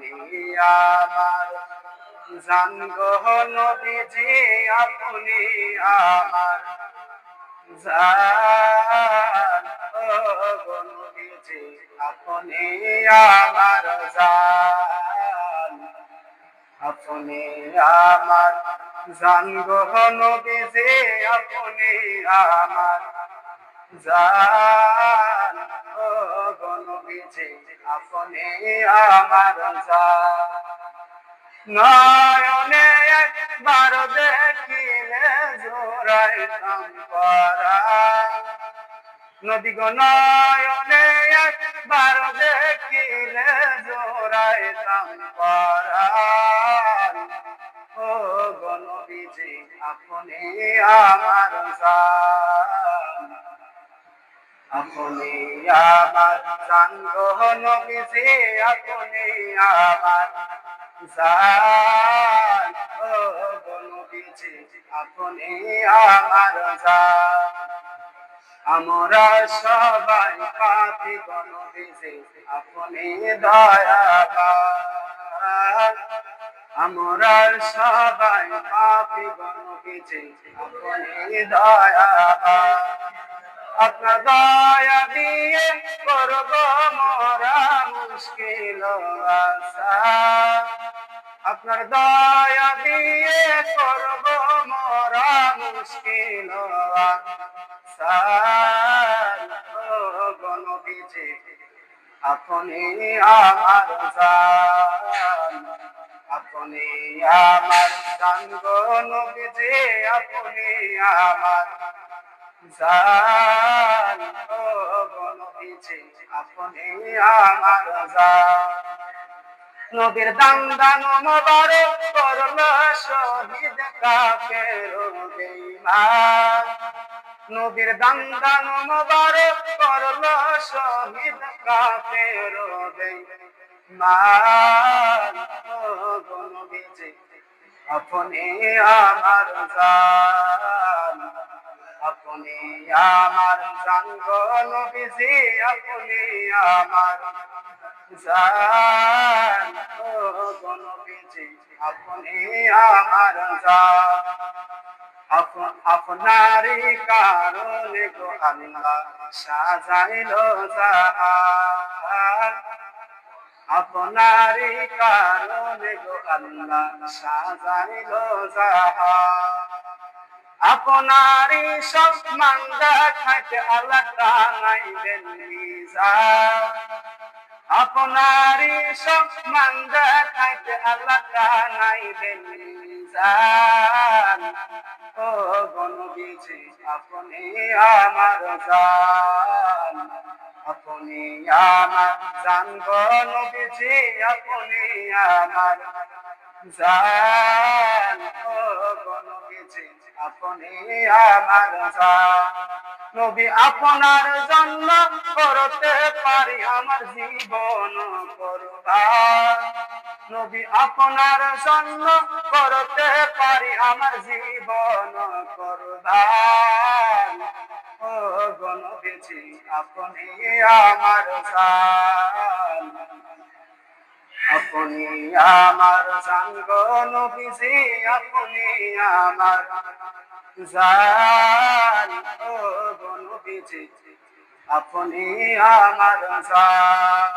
আপনি আমার জান গো নবীজি আপনি আমার জান ও গো নবীজি আপনি আমার জান আপনি আমার জান গো নবীজি আপনি আমার জান ও গো নবীজি আপনি আমার জান নয়নে একবার দেখিলে জোড়াইতাম পরাণ নবী গো নয়নে একবার দেখিলে জোড়াইতাম পরাণ ও গো নবীজি আপনি আমার জান আপনি আমার জান গো নবীজি আপনি আমার জান ও গো নবীজি আপনি আমার জান আমরা সবাই পাপী গো নবীজি আপনি দয়াবান আমরা সবাই পাপী গো নবীজি আপনি দয়াবান আপনার দয়া দিয়ে করব মোরা মুশকিল আসান আপনার দয়া দিয়ে করব মোরা মুশকিল আসান ও গো নবীজি আপনি আমার জান আপনি আমার জান গো নবীজি আপনি আমার জান ও গো নবীজি আপনি আমার জান নবীর দান মোবারক করলো শহীদ কাফের বেঈমান নবীর দান মোবারক করলো শহীদ কাফের বেঈমান ও গো নবীজি আপনি আমার জান আপনি আমার জান গো নবীজি আপনি আমার জান ও গো নবীজি আপনি আমার জান আপনারই কারণে গো আল্লাহ সাজাইলো জাহান আপনারই কারণে গো আল্লাহ সাজাইলো জাহান আপনারই সম্মান দেখাতে আল্লাহ টানাইলেন মিজান আপনারই সম্মান দেখাতে আল্লাহ টানাইলেন মিজান ও গো নবীজি আপনি আমার জান আপনি আমার জান গো নবীজি আপনি আমার জান ও গো নবীজি আপনি আমার জান নবী আপনার জন্য করতে পারি আমার জীবন কুরবান নবী আপনার জন্য করতে পারি আমার জীবন কুরবান ও গো নবীজি আপনি আমার জান আপনি আমার জান গো নবীজি আপনি আমার জান ও গো নবীজি আপনি আমার জান